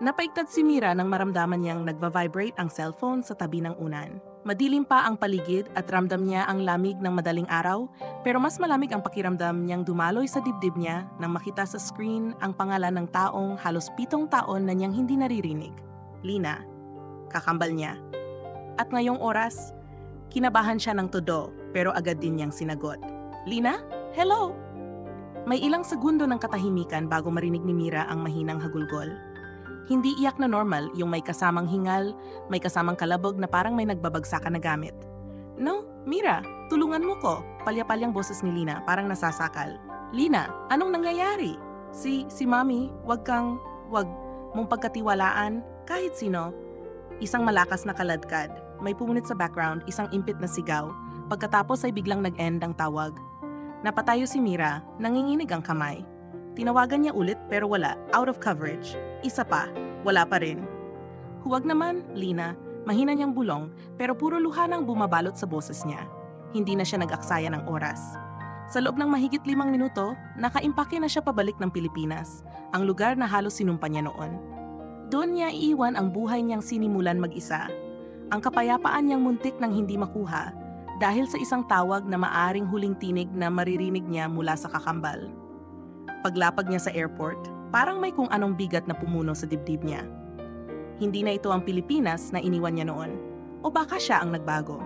Napaigtad si Mira nang maramdaman niyang nagva-vibrate ang cellphone sa tabi ng unan. Madilim pa ang paligid at ramdam niya ang lamig ng madaling araw, pero mas malamig ang pakiramdam niyang dumaloy sa dibdib niya nang makita sa screen ang pangalan ng taong halos 7 taon na niyang hindi naririnig. Lina, kakambal niya. At ngayong oras, kinabahan siya ng todo pero agad din niyang sinagot. Lina, hello! May ilang segundo ng katahimikan bago marinig ni Mira ang mahinang hagulgol. Hindi iyak na normal yung may kasamang hingal, may kasamang kalabog na parang may nagbabagsakan na gamit. No, Mira, tulungan mo ko, palya-palyang boses ni Lina parang nasasakal. Lina, anong nangyayari? Si Mami, wag mong pagkatiwalaan, kahit sino. Isang malakas na kaladkad, may pumunit sa background, isang impit na sigaw, pagkatapos ay biglang nag-end ang tawag. Napatayo si Mira, nanginginig ang kamay. Tinawagan niya ulit pero wala, out of coverage. Isa pa, wala pa rin. Huwag naman, Lina, mahina niyang bulong pero puro luha nang bumabalot sa boses niya. Hindi na siya nag-aksaya ng oras. Sa loob ng mahigit 5 minuto, nakaimpake na siya pabalik ng Pilipinas, ang lugar na halos sinumpa niya noon. Doon niya iiwan ang buhay niyang sinimulan mag-isa. Ang kapayapaan niyang muntik nang hindi makuha dahil sa isang tawag na maaring huling tinig na maririnig niya mula sa kakambal. Paglapag niya sa airport, parang may kung anong bigat na pumuno sa dibdib niya. Hindi na ito ang Pilipinas na iniwan niya noon, o baka siya ang nagbago.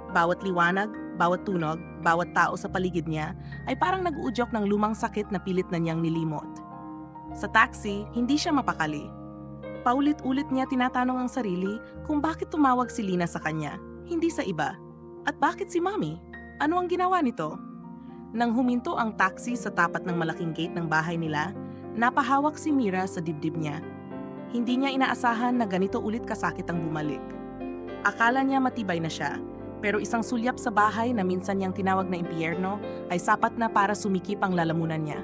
Bawat liwanag, bawat tunog, bawat tao sa paligid niya ay parang nag-uudyok ng lumang sakit na pilit na niyang nilimot. Sa taxi, hindi siya mapakali. Paulit-ulit niya tinatanong ang sarili kung bakit tumawag si Lina sa kanya, hindi sa iba. At bakit si Mami? Ano ang ginawa nito? Nang huminto ang taxi sa tapat ng malaking gate ng bahay nila, napahawak si Mira sa dibdib niya. Hindi niya inaasahan na ganito ulit kasakit ang bumalik. Akala niya matibay na siya, pero isang sulyap sa bahay na minsan niyang tinawag na impyerno ay sapat na para sumikip ang lalamunan niya.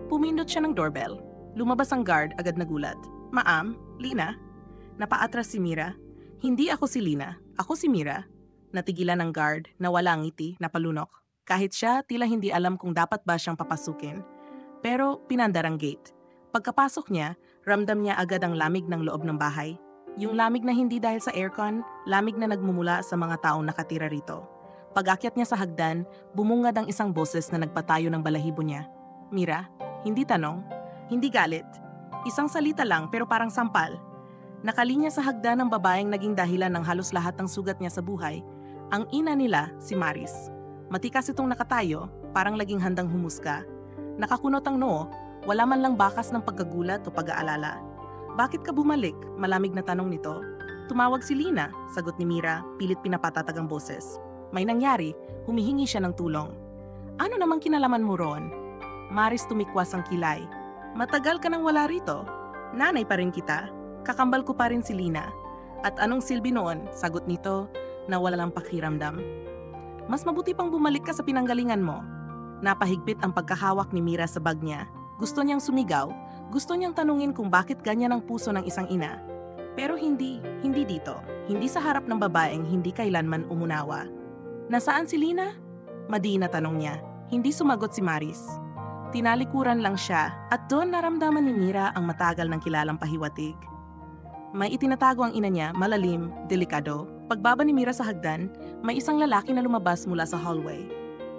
Pumindot siya ng doorbell. Lumabas ang guard, agad nagulat. Ma'am, Lina? Napaatras si Mira. Hindi ako si Lina, ako si Mira. Natigilan ng guard na walang ngiti, napalunok. Kahit siya, tila hindi alam kung dapat ba siyang papasukin. Pero pinandar ang gate. Pagkapasok niya, ramdam niya agad ang lamig ng loob ng bahay. Yung lamig na hindi dahil sa aircon, lamig na nagmumula sa mga taong nakatira rito. Pag-akyat niya sa hagdan, bumungad ang isang boses na nagpatayo ng balahibo niya. Mira, hindi tanong, hindi galit. Isang salita lang pero parang sampal. Nakalinya sa hagdan ng babaeng naging dahilan ng halos lahat ng sugat niya sa buhay, ang ina nila, si Maris. Matikas itong nakatayo, parang laging handang humusga. Nakakunot ang noo, wala man lang bakas ng pagkagulat o pag-aalala. Bakit ka bumalik? Malamig na tanong nito. Tumawag si Lina, sagot ni Mira, pilit pinapatatag ang boses. May nangyari, humihingi siya ng tulong. Ano namang kinalaman mo roon? Maris tumikwas ang kilay. Matagal ka nang wala rito. Nanay pa rin kita. Kakambal ko pa rin si Lina. At anong silbi noon? Sagot nito na walang pakiramdam. Mas mabuti pang bumalik ka sa pinanggalingan mo. Napahigpit ang pagkahawak ni Mira sa bag niya. Gusto niyang sumigaw, gusto niyang tanungin kung bakit ganyan ang puso ng isang ina. Pero hindi dito. Hindi sa harap ng babaeng hindi kailanman umunawa. Nasaan si Lina? Madi na tanong niya. Hindi sumagot si Maris. Tinalikuran lang siya at doon naramdaman ni Mira ang matagal ng kilalang pahiwatig. May itinatago ang ina niya, malalim, delikado. Pagbaba ni Mira sa hagdan, may isang lalaki na lumabas mula sa hallway.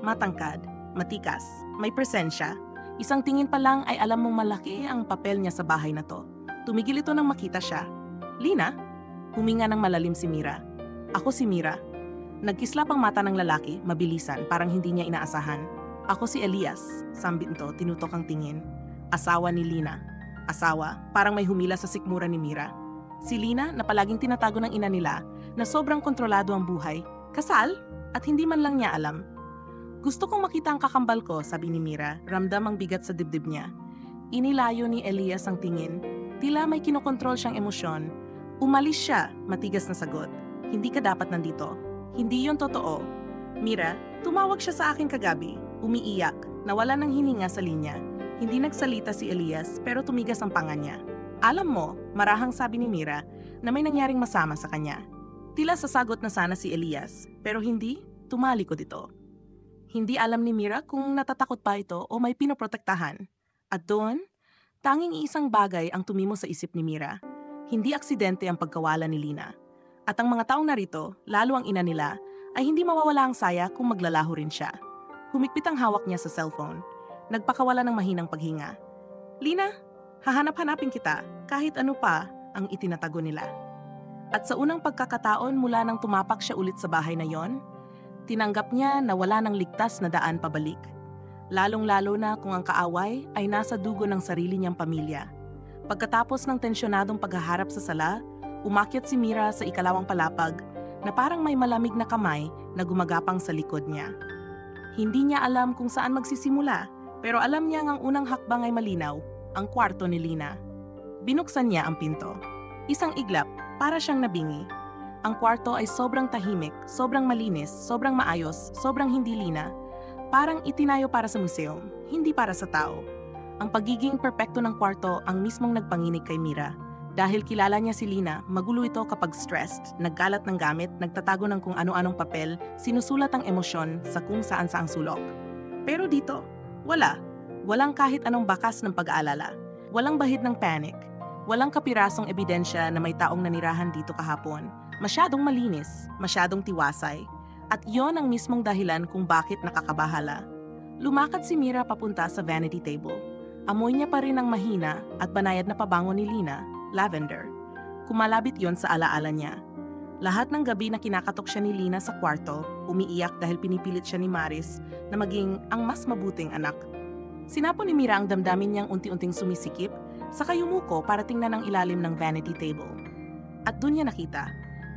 Matangkad, matikas, may presensya. Isang tingin pa lang ay alam mong malaki ang papel niya sa bahay na to. Tumigil ito nang makita siya. Lina? Huminga ng malalim si Mira. Ako si Mira. Nagkislap ang mata ng lalaki, mabilisan, parang hindi niya inaasahan. Ako si Elias, sambit nito, tinutok ang tingin. Asawa ni Lina. Asawa, parang may humila sa sikmura ni Mira. Si Lina na palaging tinatago ng ina nila na sobrang kontrolado ang buhay, kasal, at hindi man lang niya alam. Gusto kong makita ang kakambal ko, sabi ni Mira, ramdam ang bigat sa dibdib niya. Inilayo ni Elias ang tingin, tila may kinokontrol siyang emosyon. Umalis siya, matigas na sagot. Hindi ka dapat nandito. Hindi yon totoo. Mira, tumawag siya sa akin kagabi, umiiyak, nawala ng hininga sa linya. Hindi nagsalita si Elias pero tumigas ang panga niya. Alam mo, marahang sabi ni Mira na may nangyaring masama sa kanya. Tila sasagot na sana si Elias, pero hindi. tumalikod ito. Hindi alam ni Mira kung natatakot pa ito o may pinoprotektahan. At doon, tanging isang bagay ang tumimo sa isip ni Mira. Hindi aksidente ang pagkawala ni Lina. At ang mga taong narito, lalo ang ina nila, ay hindi mawawala ang saya kung maglalaho rin siya. Humigpit ang hawak niya sa cellphone. Nagpakawala ng mahinang paghinga. Lina, hahanap-hanapin kita kahit ano pa ang itinatago nila. At sa unang pagkakataon mula nang tumapak siya ulit sa bahay na yon, tinanggap niya na wala ng ligtas na daan pabalik. Lalong-lalo na kung ang kaaway ay nasa dugo ng sarili niyang pamilya. Pagkatapos ng tensyonadong paghaharap sa sala, umakyat si Mira sa ikalawang palapag na parang may malamig na kamay na gumagapang sa likod niya. Hindi niya alam kung saan magsisimula, pero alam niya ang unang hakbang ay malinaw, ang kwarto ni Lina. Binuksan niya ang pinto. Isang iglap, para siyang nabingi. Ang kwarto ay sobrang tahimik, sobrang malinis, sobrang maayos, sobrang hindi Lina. Parang itinayo para sa museum, hindi para sa tao. Ang pagiging perpekto ng kwarto ang mismong nagpanginig kay Mira. Dahil kilala niya si Lina, magulo ito kapag stressed, nagkalat ng gamit, nagtatago ng kung ano-anong papel, sinusulat ang emosyon sa kung saan-saang sulok. Pero dito, wala. Walang kahit anong bakas ng pag-aalala. Walang bahid ng panic. Walang kapirasong ebidensya na may taong nanirahan dito kahapon. Masyadong malinis, masyadong tiwasay. At yon ang mismong dahilan kung bakit nakakabahala. Lumakad si Mira papunta sa vanity table. Amoy niya pa rin ang mahina at banayad na pabango ni Lina, lavender. Kumalabit yon sa alaala niya. Lahat ng gabi na kinakatok siya ni Lina sa kwarto, umiiyak dahil pinipilit siya ni Maris na maging ang mas mabuting anak. Sinapo ni Mira ang damdamin niyang unti-unting sumisikip, saka yumuko para tingnan ang ilalim ng vanity table. At doon niya nakita,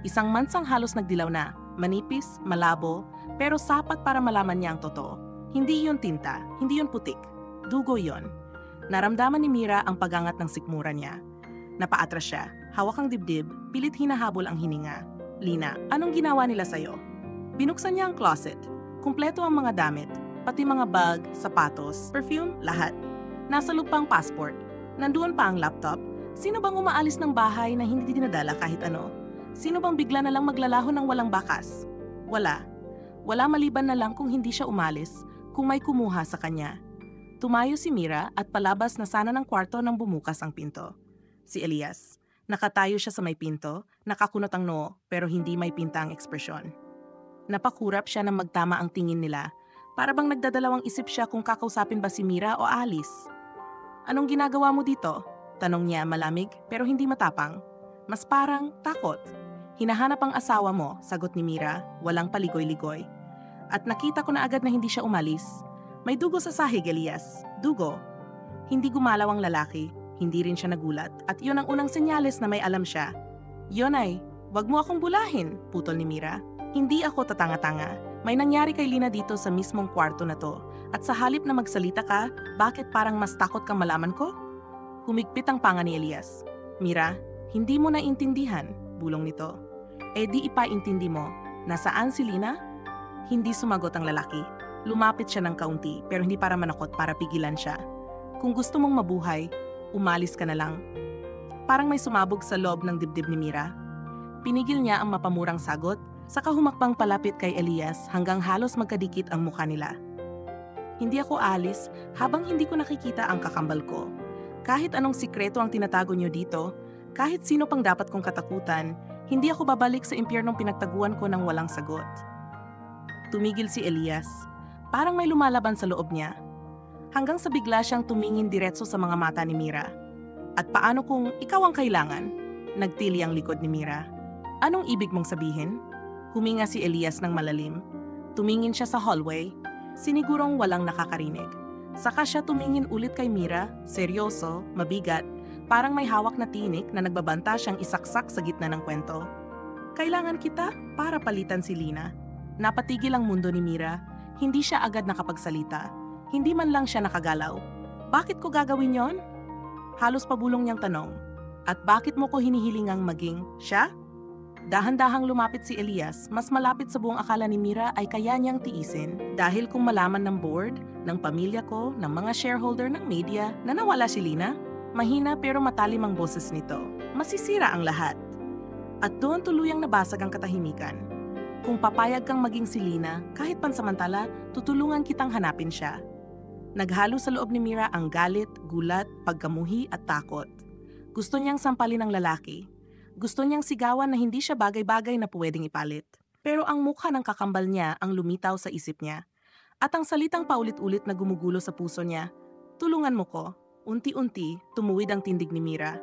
isang mansang halos nagdilaw na, manipis, malabo, pero sapat para malaman niya ang totoo. Hindi yun tinta, hindi yun putik, dugo yon. Naramdaman ni Mira ang pagangat ng sikmura niya. Napaatras siya, hawak ang dibdib, pilit hinahabol ang hininga. Lina, anong ginawa nila sa'yo? Binuksan niya ang closet. Kumpleto ang mga damit, pati mga bag, sapatos, perfume, lahat. Nasa loob pa ang passport. Nandoon pa ang laptop. Sino bang umaalis ng bahay na hindi dinadala kahit ano? Sino bang bigla na lang maglalaho ng walang bakas? Wala. Wala maliban na lang kung hindi siya umalis, kung may kumuha sa kanya. Tumayo si Mira at palabas na sana ng kwarto nang bumukas ang pinto. Si Elias. Nakatayo siya sa may pinto, nakakunot ang noo pero hindi may pinta ang ekspresyon. Napakurap siya nang magtama ang tingin nila, para bang nagdadalawang isip siya kung kakausapin ba si Mira o Alice. Anong ginagawa mo dito? Tanong niya malamig pero hindi matapang. Mas parang takot. Hinahanap ang asawa mo, sagot ni Mira, walang paligoy-ligoy. At nakita ko na agad na hindi siya umalis. May dugo sa sahig, Elias. Dugo. Hindi gumalaw ang lalaki, hindi rin siya nagulat, at yun ang unang senyales na may alam siya. Yonay, wag mo akong bulahin, putol ni Mira. Hindi ako tatanga-tanga. May nangyari kay Lina dito sa mismong kwarto na to. At sa halip na magsalita ka, bakit parang mas takot kang malaman ko? Humigpit ang panga ni Elias. Mira, hindi mo naintindihan, bulong nito. Eh di ipaintindi mo, nasaan si Lina? Hindi sumagot ang lalaki. Lumapit siya ng kaunti pero hindi para manakot, para pigilan siya. Kung gusto mong mabuhay, umalis ka na lang. Parang may sumabog sa loob ng dibdib ni Mira. Pinigil niya ang mapamurang sagot, saka humakbang palapit kay Elias hanggang halos magkadikit ang mukha nila. Hindi ako alis habang hindi ko nakikita ang kakambal ko. Kahit anong sikreto ang tinatago niyo dito, kahit sino pang dapat kong katakutan, hindi ako babalik sa impyernong pinagtaguan ko ng walang sagot. Tumigil si Elias. Parang may lumalaban sa loob niya. Hanggang sa bigla siyang tumingin diretso sa mga mata ni Mira. At paano kung ikaw ang kailangan? Nagtili ang likod ni Mira. Anong ibig mong sabihin? Huminga si Elias ng malalim. Tumingin siya sa hallway. Sinigurong walang nakakarinig. Saka siya tumingin ulit kay Mira, seryoso, mabigat, parang may hawak na tinik na nagbabanta siyang isaksak sa gitna ng kwento. Kailangan kita para palitan si Lina. Napatigil ang mundo ni Mira. Hindi siya agad nakapagsalita. Hindi man lang siya nakagalaw. Bakit ko gagawin yon? Halos pabulong niyang tanong. At bakit mo ko hinihilingang maging siya? Dahan-dahang lumapit si Elias, mas malapit sa buong akala ni Mira ay kaya niyang tiisin. Dahil kung malaman ng board, ng pamilya ko, ng mga shareholder ng media na nawala si Lina, mahina pero matalim ang boses nito. Masisira ang lahat. At doon tuluyang nabasag ang katahimikan. Kung papayag kang maging si Lina, kahit pansamantala, tutulungan kitang hanapin siya. Naghalo sa loob ni Mira ang galit, gulat, pagkamuhi at takot. Gusto niyang sampalin ng lalaki. Gusto niyang sigawan na hindi siya bagay-bagay na pwedeng ipalit. Pero ang mukha ng kakambal niya ang lumitaw sa isip niya. At ang salitang paulit-ulit na gumugulo sa puso niya, "Tulungan mo ko." Unti-unti, tumuwid ang tindig ni Mira.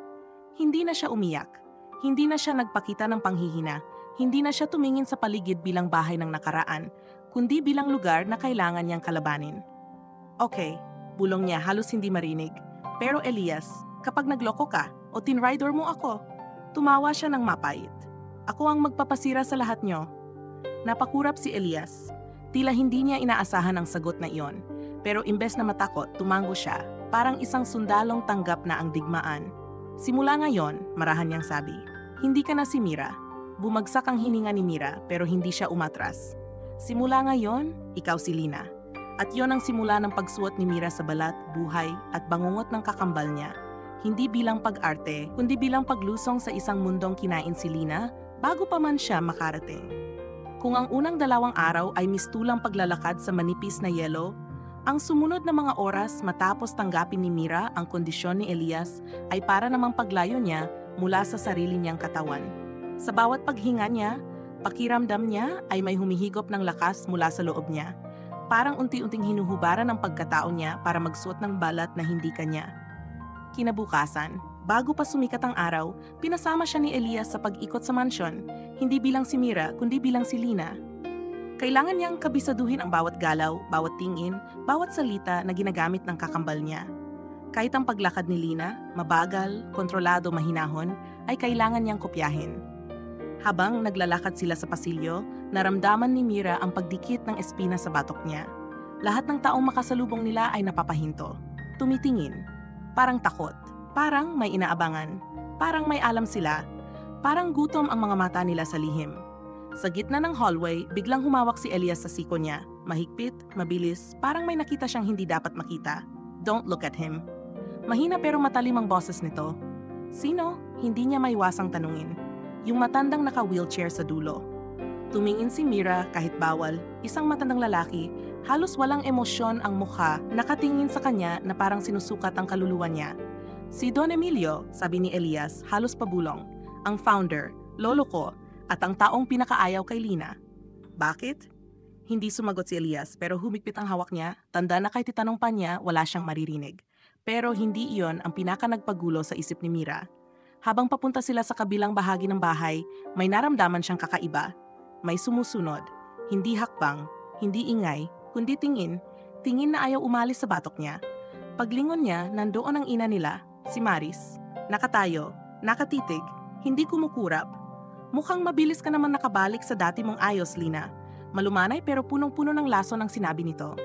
Hindi na siya umiyak. Hindi na siya nagpakita ng panghihina. Hindi na siya tumingin sa paligid bilang bahay ng nakaraan, kundi bilang lugar na kailangan niyang kalabanin. "Okay," bulong niya halos hindi marinig. "Pero Elias, kapag nagloko ka o tinrider mo ako," tumawa siya ng mapait. "Ako ang magpapasira sa lahat niyo." Napakurap si Elias. Tila hindi niya inaasahan ang sagot na iyon, pero imbes na matakot, tumango siya, parang isang sundalong tanggap na ang digmaan. "Simula ngayon," marahan niyang sabi, "hindi ka na si Mira." Bumagsak ang hininga ni Mira pero hindi siya umatras. "Simula ngayon, ikaw si Lina." At yon ang simula ng pagsuot ni Mira sa balat, buhay at bangungot ng kakambal niya. Hindi bilang pag-arte, kundi bilang paglusong sa isang mundong kinain si Lina bago pa man siya makarating. Kung ang unang 2 araw ay mistulang paglalakad sa manipis na yelo, ang sumunod na mga oras matapos tanggapin ni Mira ang kondisyon ni Elias ay para namang paglayo niya mula sa sarili niyang katawan. Sa bawat paghinga niya, pakiramdam niya ay may humihigop ng lakas mula sa loob niya. Parang unti-unting hinuhubaran ang pagkatao niya para magsuot ng balat na hindi kanya. Kinabukasan, bago pa sumikat ang araw, pinasama siya ni Elias sa pag-ikot sa mansyon, hindi bilang si Mira kundi bilang si Lina. Kailangan niyang kabisaduhin ang bawat galaw, bawat tingin, bawat salita na ginagamit ng kakambal niya. Kahit ang paglakad ni Lina, mabagal, kontrolado, mahinahon, ay kailangan niyang kopyahin. Habang naglalakad sila sa pasilyo, naramdaman ni Mira ang pagdikit ng espina sa batok niya. Lahat ng taong makasalubong nila ay napapahinto. Tumitingin. Parang takot. Parang may inaabangan. Parang may alam sila. Parang gutom ang mga mata nila sa lihim. Sa gitna ng hallway, biglang humawak si Elias sa siko niya. Mahigpit, mabilis, parang may nakita siyang hindi dapat makita. "Don't look at him." Mahina pero matalim ang boses nito. "Sino?" Hindi niya maiwasang tanungin. Yung matandang naka-wheelchair sa dulo. Tumingin si Mira kahit bawal. Isang matandang lalaki, halos walang emosyon ang mukha, nakatingin sa kanya na parang sinusukat ang kaluluwa niya. "Si Don Emilio," sabi ni Elias, halos pabulong. "Ang founder, lolo ko, at ang taong pinakaayaw kay Lina." "Bakit?" Hindi sumagot si Elias pero humigpit ang hawak niya, tanda na kahit itanong pa niya, wala siyang maririnig. Pero hindi iyon ang pinaka-nagpagulo sa isip ni Mira. Habang papunta sila sa kabilang bahagi ng bahay, may naramdaman siyang kakaiba. May sumusunod. Hindi hakbang, hindi ingay, kundi tingin. Tingin na ayaw umalis sa batok niya. Paglingon niya, nandoon ang ina nila, si Maris. Nakatayo, nakatitig, hindi kumukurap. "Mukhang mabilis ka naman nakabalik sa dati mong ayos, Lina." Malumanay pero punong-puno ng laso ng sinabi nito.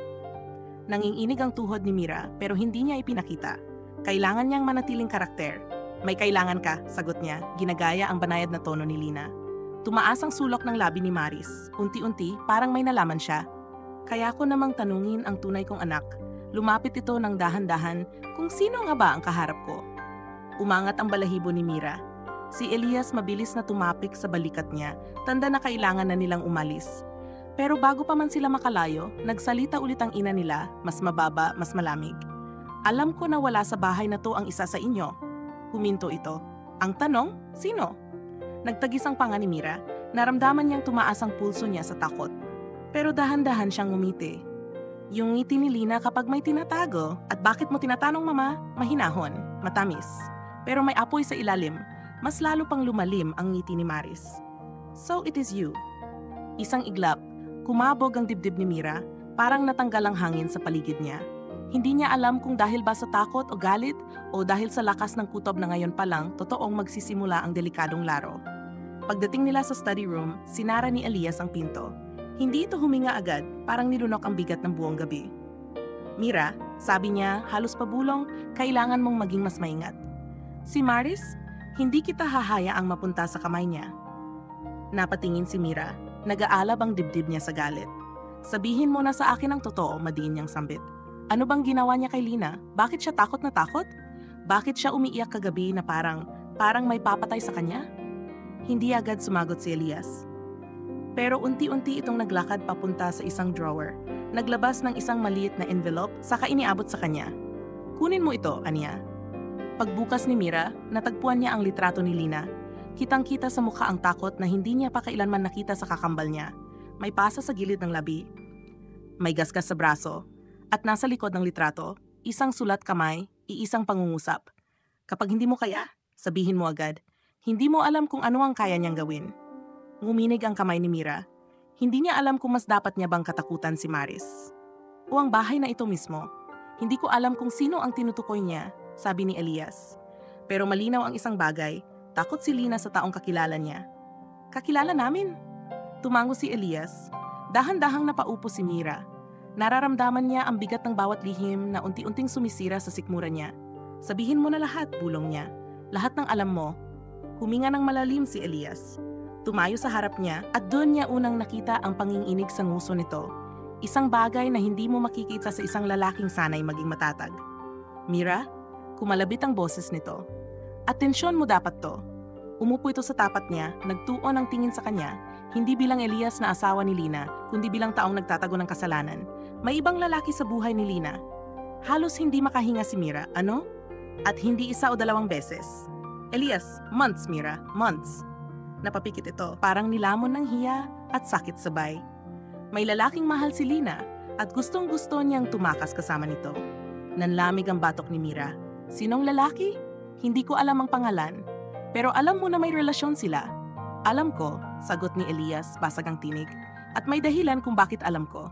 Nanginginig ang tuhod ni Mira pero hindi niya ipinakita. Kailangan niyang manatiling karakter. "May kailangan ka," sagot niya, ginagaya ang banayad na tono ni Lina. Tumaas ang sulok ng labi ni Maris. Unti-unti, parang may nalaman siya. "Kaya ko namang tanungin ang tunay kong anak." Lumapit ito ng dahan-dahan kung sino nga ba ang kaharap ko. Umangat ang balahibo ni Mira. Si Elias mabilis na tumapik sa balikat niya, tanda na kailangan na nilang umalis. Pero bago pa man sila makalayo, nagsalita ulit ang ina nila, mas mababa, mas malamig. "Alam ko na wala sa bahay na to ang isa sa inyo." Huminto ito. Ang tanong, sino? Nagtagis ang panga ni Mira. Naramdaman niyang tumaas ang pulso niya sa takot. Pero dahan-dahan siyang ngumiti. Yung ngiti ni Lina kapag may tinatago, "At bakit mo tinatanong, Mama?" Mahinahon, matamis. Pero may apoy sa ilalim. Mas lalo pang lumalim ang ngiti ni Maris. "So it is you." Isang iglap, kumabog ang dibdib ni Mira, parang natanggal ang hangin sa paligid niya. Hindi niya alam kung dahil ba sa takot o galit o dahil sa lakas ng kutob na ngayon pa lang totoong magsisimula ang delikadong laro. Pagdating nila sa study room, sinara ni Elias ang pinto. Hindi ito huminga agad, parang nilunok ang bigat ng buong gabi. "Mira," sabi niya, halos pabulong, "kailangan mong maging mas maingat." "Si Maris, hindi kita hahayaang mapunta sa kamay niya." Napatingin si Mira, nag-aalab ang dibdib niya sa galit. "Sabihin mo na sa akin ang totoo," madiin niyang sambit. "Ano bang ginawa niya kay Lina? Bakit siya takot na takot? Bakit siya umiiyak kagabi na parang may papatay sa kanya?" Hindi agad sumagot si Elias. Pero unti-unti itong naglakad papunta sa isang drawer. Naglabas ng isang maliit na envelope, saka iniabot sa kanya. Kunin mo ito, aniya. Pagbukas ni Mira, natagpuan niya ang litrato ni Lina. Kitang-kita sa mukha ang takot na hindi niya pa kailanman nakita sa kakambal niya. May pasa sa gilid ng labi. May gasgas sa braso. At nasa likod ng litrato, isang sulat kamay, iisang pangungusap. Kapag hindi mo kaya, sabihin mo agad. Hindi mo alam kung ano ang kaya niyang gawin. Nguminig ang kamay ni Mira. Hindi niya alam kung mas dapat niya bang katakutan si Maris o ang bahay na ito mismo. Hindi ko alam kung sino ang tinutukoy niya, sabi ni Elias. Pero malinaw ang isang bagay, takot si Lina sa taong kakilala niya. Kakilala namin? Tumango si Elias. Dahan-dahang napaupo si Mira. Nararamdaman niya ang bigat ng bawat lihim na unti-unting sumisira sa sikmura niya. Sabihin mo na lahat, bulong niya. Lahat ng alam mo. Huminga ng malalim si Elias. Tumayo sa harap niya at doon niya unang nakita ang panginginig sa nguso nito. Isang bagay na hindi mo makikita sa isang lalaking sanay maging matatag. Mira, kumalabit ang boses nito. Atensyon mo dapat to. Umupo ito sa tapat niya, nagtuon ang tingin sa kanya, hindi bilang Elias na asawa ni Lina, kundi bilang taong nagtatago ng kasalanan. May ibang lalaki sa buhay ni Lina. Halos hindi makahinga si Mira, ano? At hindi isa o dalawang beses. Elias, months Mira, months. Napapikit ito, parang nilamon ng hiya at sakit sabay. May lalaking mahal si Lina at gustong-gusto niyang tumakas kasama nito. Nanlamig ang batok ni Mira. Sinong lalaki? Hindi ko alam ang pangalan. Pero alam mo na may relasyon sila. Alam ko, sagot ni Elias, basag ang tinig. At may dahilan kung bakit alam ko.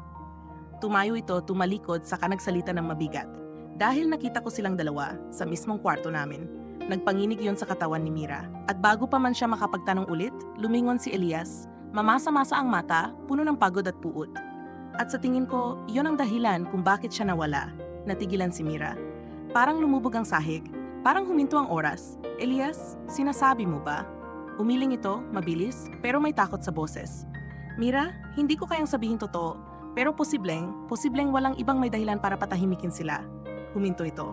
Tumayo ito, tumalikod, saka nagsalita ng mabigat. Dahil nakita ko silang dalawa sa mismong kwarto namin. Nagpanginig yon sa katawan ni Mira. At bago pa man siya makapagtanong ulit, lumingon si Elias. Mamasa-masa ang mata, puno ng pagod at puot. At sa tingin ko, yon ang dahilan kung bakit siya nawala. Natigilan si Mira. Parang lumubog ang sahig. Parang huminto ang oras. Elias, sinasabi mo ba? Umiling ito, mabilis, pero may takot sa boses. Mira, hindi ko kayang sabihin totoo, pero posibleng walang ibang may dahilan para patahimikin sila. Huminto ito.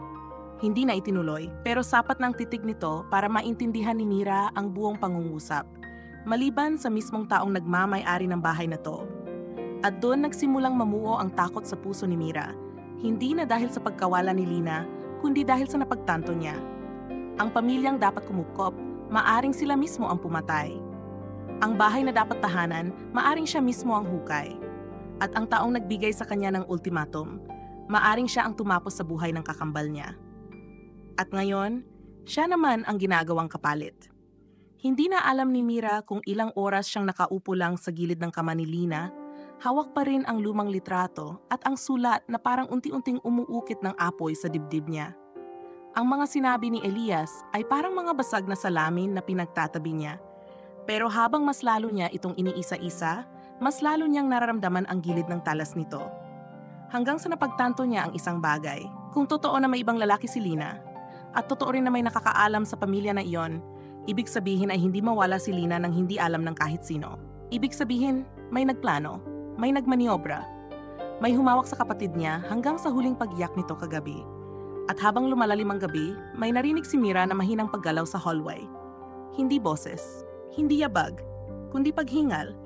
Hindi na itinuloy, pero sapat ng titig nito para maintindihan ni Mira ang buong pangungusap. Maliban sa mismong taong nagmamay-ari ng bahay na to. At doon nagsimulang mamuo ang takot sa puso ni Mira. Hindi na dahil sa pagkawala ni Lina, kundi dahil sa napagtanto niya. Ang pamilyang dapat kumukop, maaring sila mismo ang pumatay. Ang bahay na dapat tahanan, maaring siya mismo ang hukay. At ang taong nagbigay sa kanya ng ultimatum, maaring siya ang tumapos sa buhay ng kakambal niya. At ngayon, siya naman ang ginagawang kapalit. Hindi na alam ni Mira kung ilang oras siyang nakaupo lang sa gilid ng kama ni Lina, hawak pa rin ang lumang litrato at ang sulat na parang unti-unting umuukit ng apoy sa dibdib niya. Ang mga sinabi ni Elias ay parang mga basag na salamin na pinagtatabi niya. Pero habang mas lalo niya itong iniisa-isa, mas lalo niyang nararamdaman ang gilid ng talas nito. Hanggang sa napagtanto niya ang isang bagay, kung totoo na may ibang lalaki si Lina, at totoo rin na may nakakaalam sa pamilya na iyon, ibig sabihin ay hindi mawala si Lina nang hindi alam ng kahit sino. Ibig sabihin, may nagplano, may nagmaniobra, may humawak sa kapatid niya hanggang sa huling pagyak nito kagabi. At habang lumalalim ang gabi, may narinig si Mira na mahinang paggalaw sa hallway. Hindi boses, hindi yabag, kundi paghingal.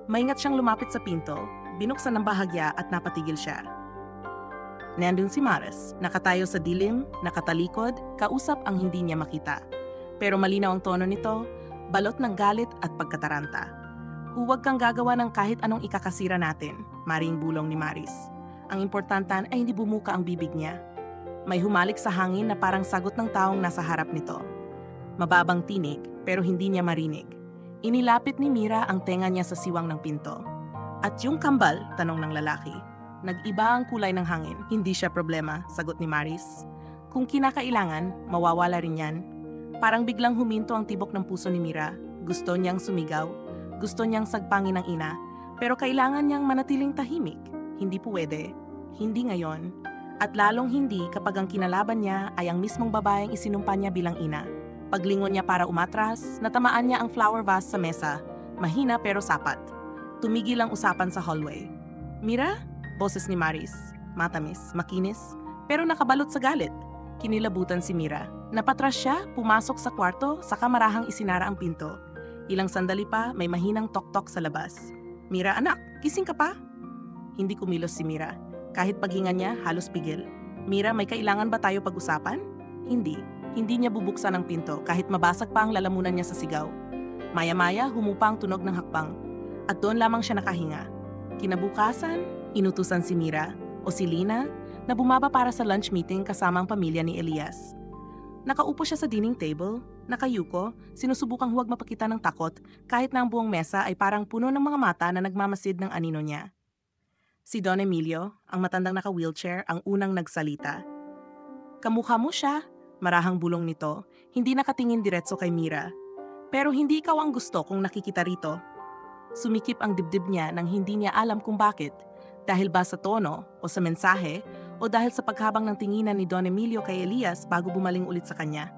Maingat siyang lumapit sa pinto, binuksan ng bahagya at napatigil siya. Nandun si Maris, nakatayo sa dilim, nakatalikod, kausap ang hindi niya makita. Pero malinaw ang tono nito, balot ng galit at pagkataranta. Huwag kang gagawa ng kahit anong ikakasira natin, maring bulong ni Maris. Ang importante ay hindi bumuka ang bibig niya. May humalik sa hangin na parang sagot ng taong nasa harap nito. Mababang tinig, pero hindi niya marinig. Inilapit ni Mira ang tenga niya sa siwang ng pinto. At yung kambal, tanong ng lalaki. Nag-iba ang kulay ng hangin. Hindi siya problema, sagot ni Maris. Kung kinakailangan, mawawala rin yan. Parang biglang huminto ang tibok ng puso ni Mira. Gusto niyang sumigaw. Gusto niyang sagpangin ng ina. Pero kailangan niyang manatiling tahimik. Hindi pwede. Hindi ngayon. At lalong hindi kapag ang kinalaban niya ay ang mismong babaeng isinumpa niya bilang ina. Paglingon niya para umatras, natamaan niya ang flower vase sa mesa. Mahina pero sapat. Tumigil ang usapan sa hallway. Mira? Boses ni Maris. Matamis, makinis, pero nakabalot sa galit. Kinilabutan si Mira. Napatras siya, pumasok sa kwarto, saka marahang isinara ang pinto. Ilang sandali pa, may mahinang tok-tok sa labas. Mira, anak, gising ka pa? Hindi kumilos si Mira. Kahit paghinga niya, halos pigil. Mira, may kailangan ba tayo pag-usapan? Hindi. Hindi niya bubuksan ang pinto kahit mabasag pa ang lalamunan niya sa sigaw. Maya-maya, humupa ang tunog ng hakbang. At doon lamang siya nakahinga. Kinabukasan, inutusan si Mira o si Lina na bumaba para sa lunch meeting kasama ang pamilya ni Elias. Nakaupo siya sa dining table, nakayuko, sinusubukang huwag mapakita ng takot kahit na ang buong mesa ay parang puno ng mga mata na nagmamasid ng anino niya. Si Don Emilio, ang matandang naka-wheelchair, ang unang nagsalita. Kamukha mo siya, marahang bulong nito, hindi nakatingin diretso kay Mira. Pero hindi ikaw ang gusto kong nakikita rito. Sumikip ang dibdib niya nang hindi niya alam kung bakit, dahil ba sa tono o sa mensahe o dahil sa paghabang ng tinginan ni Don Emilio kay Elias bago bumaling ulit sa kanya.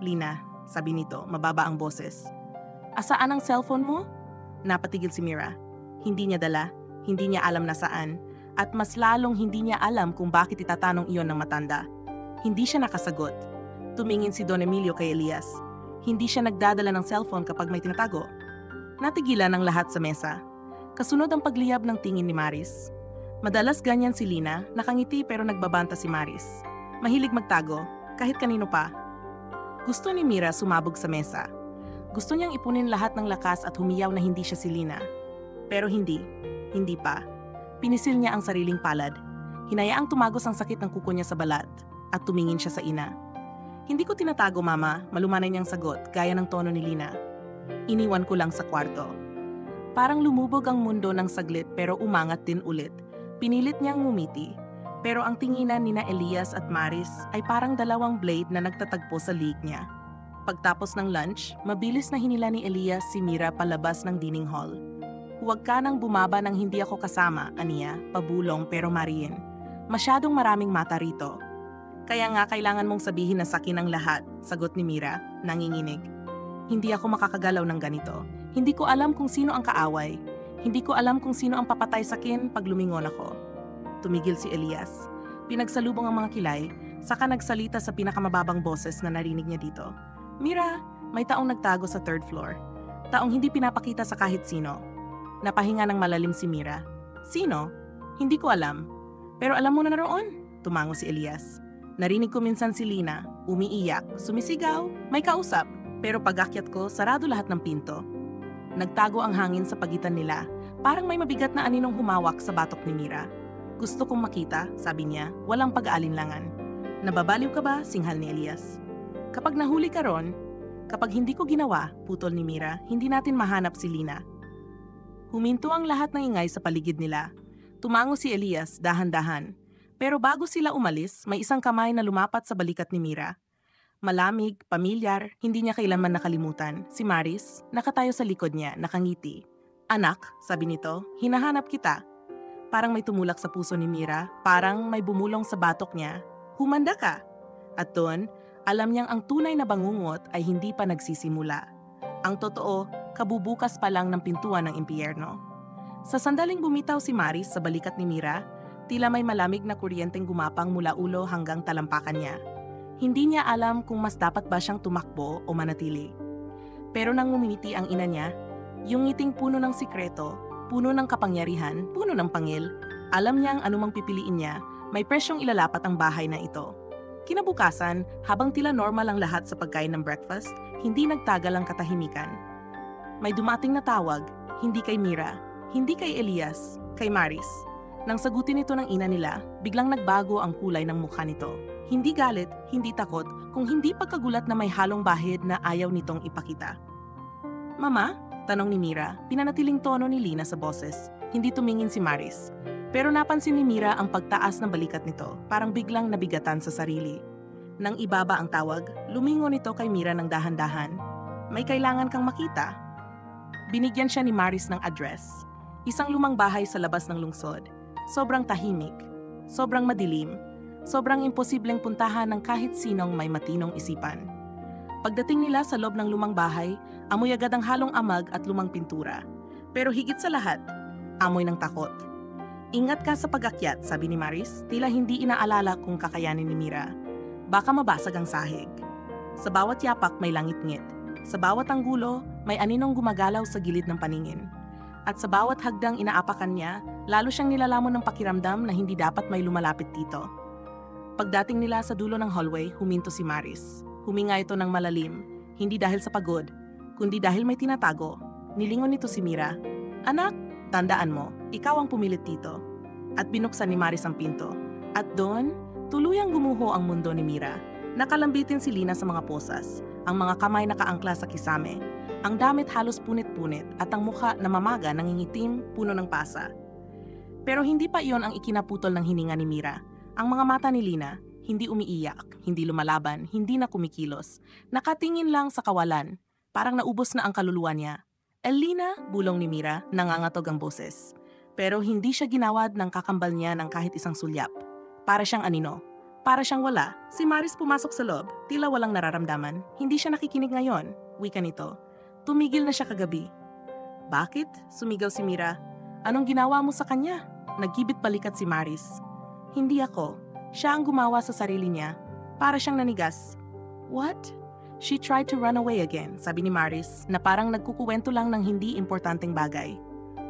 Lina, sabi nito, mababa ang boses. Asaan ang cellphone mo? Napatigil si Mira. Hindi niya dala, hindi niya alam nasaan, at mas lalong hindi niya alam kung bakit itatanong iyon ng matanda. Hindi siya nakasagot. Tumingin si Don Emilio kay Elias. Hindi siya nagdadala ng cellphone kapag may tinatago. Natigilan ang lahat sa mesa. Kasunod ang pagliyab ng tingin ni Maris. Madalas ganyan si Lina, nakangiti pero nagbabanta si Maris. Mahilig magtago, kahit kanino pa. Gusto ni Mira sumabog sa mesa. Gusto niyang ipunin lahat ng lakas at humiyaw na hindi siya si Lina. Pero hindi pa. Pinisil niya ang sariling palad. Hinayaang tumagos ang sakit ng kuko niya sa balat at tumingin siya sa ina. Hindi ko tinatago, Mama, malumanay niyang sagot gaya ng tono ni Lina. Iniwan ko lang sa kwarto. Parang lumubog ang mundo ng saglit pero umangat din ulit. Pinilit niyang ngumiti. Pero ang tinginan ni na Elias at Maris ay parang dalawang blade na nagtatagpo sa liig niya. Pagtapos ng lunch, mabilis na hinila ni Elias si Mira palabas ng dining hall. Huwag ka nang bumaba nang hindi ako kasama, aniya, pabulong pero mariin. Masyadong maraming mata rito. Kaya nga kailangan mong sabihin na sakin ang lahat, sagot ni Mira, nanginginig. Hindi ako makakagalaw ng ganito. Hindi ko alam kung sino ang kaaway. Hindi ko alam kung sino ang papatay sa akin pag lumingon ako. Tumigil si Elias. Pinagsalubong ang mga kilay, saka nagsalita sa pinakamababang boses na narinig niya dito. Mira, may taong nagtago sa third floor. Taong hindi pinapakita sa kahit sino. Napahinga ng malalim si Mira. Sino? Hindi ko alam. Pero alam mo na naroon, tumango si Elias. Narinig ko minsan si Lina, umiiyak, sumisigaw, may kausap. Pero pag-akyat ko, sarado lahat ng pinto. Nagtago ang hangin sa pagitan nila, parang may mabigat na aninong humawak sa batok ni Mira. Gusto kong makita, sabi niya, walang pag-aalinlangan. Nababaliw ka ba, singhal ni Elias? Kapag nahuli ka ron, kapag hindi ko ginawa, putol ni Mira, hindi natin mahanap si Lina. Huminto ang lahat ng ingay sa paligid nila. Tumango si Elias, dahan-dahan. Pero bago sila umalis, may isang kamay na lumapat sa balikat ni Mira. Malamig, pamilyar, hindi niya kailanman nakalimutan. Si Maris, nakatayo sa likod niya, nakangiti. Anak, sabi nito, hinahanap kita. Parang may tumulak sa puso ni Mira, parang may bumulong sa batok niya. Humanda ka. At doon, alam niyang ang tunay na bangungot ay hindi pa nagsisimula. Ang totoo, kabubukas pa lang ng pintuan ng impyerno. Sa sandaling bumitaw si Maris sa balikat ni Mira, tila may malamig na kuryenteng gumapang mula ulo hanggang talampakan niya. Hindi niya alam kung mas dapat ba siyang tumakbo o manatili. Pero nang ngumiti ang ina niya, yung ngiting puno ng sikreto, puno ng kapangyarihan, puno ng pangil, alam niyang anumang pipiliin niya, may presyong ilalapat ang bahay na ito. Kinabukasan, habang tila normal ang lahat sa pagkain ng breakfast, hindi nagtagal ang katahimikan. May dumating na tawag, hindi kay Mira, hindi kay Elias, kay Maris. Nang sagutin ito ng ina nila, biglang nagbago ang kulay ng mukha nito. Hindi galit, hindi takot, kung hindi pagkagulat na may halong bahid na ayaw nitong ipakita. Mama? Tanong ni Mira, pinanatiling tono ni Lina sa boses. Hindi tumingin si Maris. Pero napansin ni Mira ang pagtaas ng balikat nito, parang biglang nabigatan sa sarili. Nang ibaba ang tawag, lumingon ito kay Mira ng dahan-dahan. May kailangan kang makita. Binigyan siya ni Maris ng address. Isang lumang bahay sa labas ng lungsod. Sobrang tahimik, sobrang madilim, sobrang imposibleng puntahan ng kahit sinong may matinong isipan. Pagdating nila sa loob ng lumang bahay, amoy agad ang halong amag at lumang pintura. Pero higit sa lahat, amoy ng takot. Ingat ka sa pag-akyat, sabi ni Maris, tila hindi inaalala kung kakayanin ni Mira. Baka mabasag ang sahig. Sa bawat yapak may langit-ngit. Sa bawat anggulo, may aninong gumagalaw sa gilid ng paningin. At sa bawat hagdang inaapakan niya, lalo siyang nilalamon ng pakiramdam na hindi dapat may lumalapit dito. Pagdating nila sa dulo ng hallway, huminto si Maris. Huminga ito ng malalim, hindi dahil sa pagod, kundi dahil may tinatago. Nilingon nito si Mira. Anak, tandaan mo, ikaw ang pumilit dito. At binuksan ni Maris ang pinto. At doon, tuluyang gumuho ang mundo ni Mira. Nakalambitin si Lina sa mga posas, ang mga kamay nakaangkla sa kisame, ang damit halos punit-punit at ang mukha na mamaga nangingitim puno ng pasa. Pero hindi pa iyon ang ikinaputol ng hininga ni Mira. Ang mga mata ni Lina, hindi umiiyak, hindi lumalaban, hindi na kumikilos. Nakatingin lang sa kawalan, parang naubos na ang kaluluwa niya. Lina, bulong ni Mira, nangangatog ang boses. Pero hindi siya ginawad ng kakambal niya ng kahit isang sulyap. Para siyang anino. Para siyang wala. Si Maris pumasok sa loob, tila walang nararamdaman. Hindi siya nakikinig ngayon. Wika nito. Tumigil na siya kagabi. Bakit? Sumigaw si Mira. Anong ginawa mo sa kanya? Nagkibit balikat si Maris. Hindi ako. Siya ang gumawa sa sarili niya. Para siyang nanigas. What? She tried to run away again, sabi ni Maris, na parang nagkukuwento lang ng hindi importanteng bagay.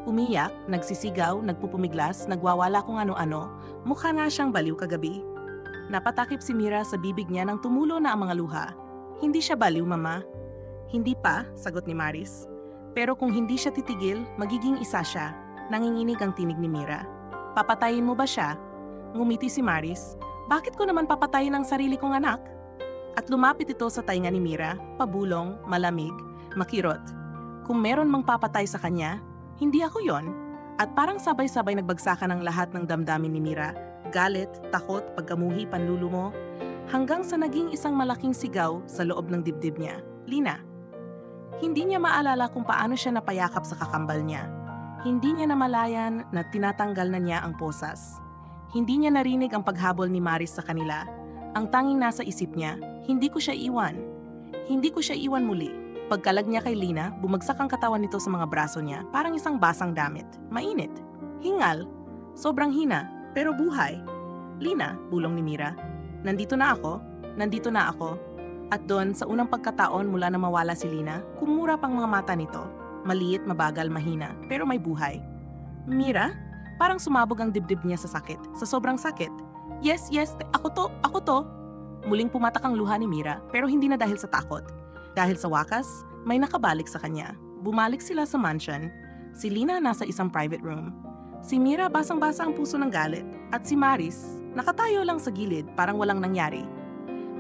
Umiyak, nagsisigaw, nagpupumiglas, nagwawala kung ano-ano, mukha nga siyang baliw kagabi. Napatakip si Mira sa bibig niya nang tumulo na ang mga luha. Hindi siya baliw, Mama. Hindi pa, sagot ni Maris. Pero kung hindi siya titigil, magiging isa siya. Nanginginig ang tinig ni Mira. Papatayin mo ba siya? Ngumiti si Maris. Bakit ko naman papatayin ang sarili kong anak? At lumapit ito sa tainga ni Mira, pabulong, malamig, makirot. Kung meron mang papatay sa kanya, hindi ako yon. At parang sabay-sabay nagbagsakan ang lahat ng damdamin ni Mira. Galit, takot, pagkamuhi, panlulumo, hanggang sa naging isang malaking sigaw sa loob ng dibdib niya. Lina. Hindi niya maalala kung paano siya napayakap sa kakambal niya. Hindi niya namalayan na tinatanggal na niya ang posas. Hindi niya narinig ang paghabol ni Maris sa kanila. Ang tanging nasa isip niya, hindi ko siya iwan. Hindi ko siya iwan muli. Pagkalag niya kay Lina, bumagsak ang katawan nito sa mga braso niya, parang isang basang damit. Mainit. Hingal. Sobrang hina. Pero buhay. Lina, bulong ni Mira. Nandito na ako. Nandito na ako. At doon, sa unang pagkataon mula na mawala si Lina, kumura pang mga mata nito. Maliit, mabagal, mahina, pero may buhay. Mira? Parang sumabog ang dibdib niya sa sakit. Sa sobrang sakit. Yes, ako to. Muling pumatak ang luha ni Mira, pero hindi na dahil sa takot. Dahil sa wakas, may nakabalik sa kanya. Bumalik sila sa mansion. Si Lina nasa isang private room. Si Mira basang-basa ang puso ng galit at si Maris nakatayo lang sa gilid parang walang nangyari.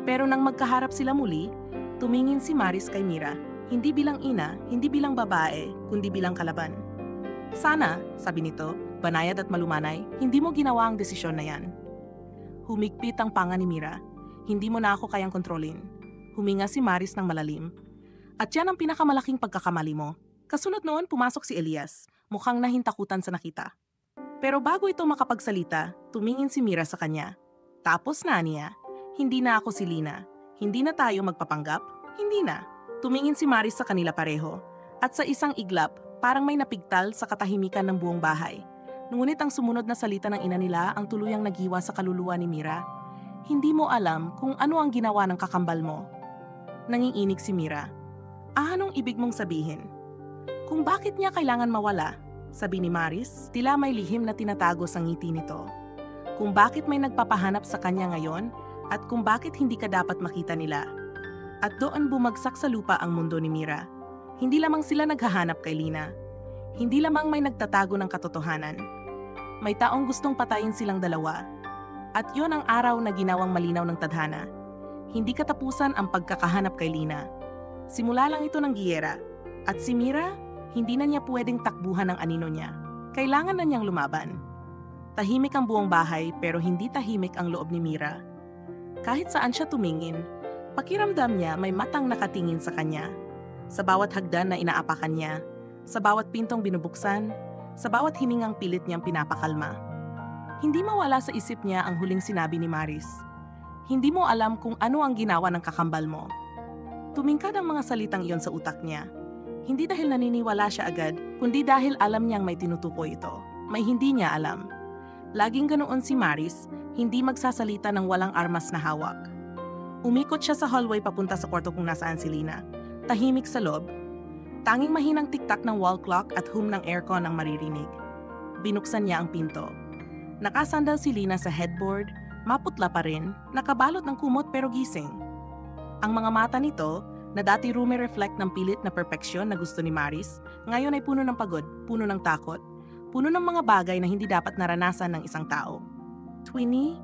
Pero nang magkaharap sila muli, tumingin si Maris kay Mira, hindi bilang ina, hindi bilang babae, kundi bilang kalaban. Sana, sabi nito, banayad at malumanay, hindi mo ginawa ang desisyon na yan. Humigpit ang panga ni Mira, hindi mo na ako kayang kontrolin. Huminga si Maris ng malalim. At yan ang pinakamalaking pagkakamali mo. Kasunod noon pumasok si Elias, mukhang nahintakutan sa nakita. Pero bago ito makapagsalita, tumingin si Mira sa kanya. Tapos na niya, hindi na ako si Lina. Hindi na tayo magpapanggap? Hindi na. Tumingin si Maris sa kanila pareho. At sa isang iglap, parang may napigtal sa katahimikan ng buong bahay. Ngunit ang sumunod na salita ng ina nila ang tuluyang nagiwa sa kaluluwa ni Mira. Hindi mo alam kung ano ang ginawa ng kakambal mo. Nanginginig si Mira. Anong ibig mong sabihin? Kung bakit niya kailangan mawala? Sabi ni Maris, tila may lihim na tinatago sa ngiti nito. Kung bakit may nagpapahanap sa kanya ngayon at kung bakit hindi ka dapat makita nila. At doon bumagsak sa lupa ang mundo ni Mira. Hindi lamang sila naghahanap kay Lina. Hindi lamang may nagtatago ng katotohanan. May taong gustong patayin silang dalawa. At yon ang araw na ginawang malinaw ng tadhana. Hindi katapusan ang pagkakahanap kay Lina. Simula lang ito ng giyera. At si Mira, hindi na niya pwedeng takbuhan ang anino niya. Kailangan na niyang lumaban. Tahimik ang buong bahay pero hindi tahimik ang loob ni Mira. Kahit saan siya tumingin, pakiramdam niya may matang nakatingin sa kanya. Sa bawat hagdan na inaapakan niya, sa bawat pintong binubuksan, sa bawat hiningang pilit niyang pinapakalma. Hindi mawala sa isip niya ang huling sinabi ni Maris. Hindi mo alam kung ano ang ginawa ng kakambal mo. Tumingkad ang mga salitang iyon sa utak niya. Hindi dahil naniniwala siya agad, kundi dahil alam niyang may tinutukoy ito. May hindi niya alam. Laging ganoon si Maris, hindi magsasalita ng walang armas na hawak. Umikot siya sa hallway papunta sa kwarto kung nasaan si Lina. Tahimik sa loob. Tanging mahinang tiktak ng wall clock at hum ng aircon ang maririnig. Binuksan niya ang pinto. Nakasandal si Lina sa headboard, maputla pa rin, nakabalot ng kumot pero gising. Ang mga mata nito, na dati reflect ng pilit na perpeksyon na gusto ni Maris, ngayon ay puno ng pagod, puno ng takot, puno ng mga bagay na hindi dapat naranasan ng isang tao. Twinnie?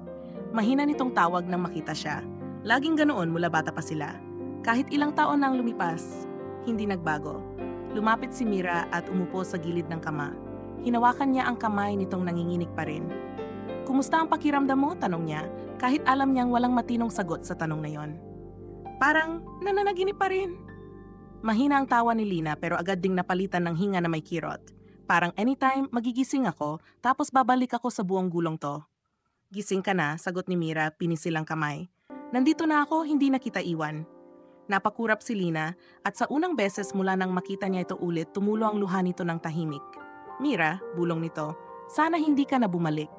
Mahina nitong tawag nang makita siya. Laging ganoon mula bata pa sila. Kahit ilang taon nang lumipas, hindi nagbago. Lumapit si Mira at umupo sa gilid ng kama. Hinawakan niya ang kamay nitong nanginginig pa rin. Kumusta ang pakiramdam mo? Tanong niya, kahit alam niyang walang matinong sagot sa tanong na yon. Parang nananaginip pa rin. Mahina ang tawa ni Lina pero agad ding napalitan ng hinga na may kirot. Parang anytime magigising ako tapos babalik ako sa buong gulong to. Gising ka na, sagot ni Mira, pinisil ang kamay. Nandito na ako, hindi na kita iwan. Napakurap si Lina at sa unang beses mula nang makita niya ito ulit, tumulo ang luha nito ng tahimik. Mira, bulong nito, sana hindi ka na bumalik.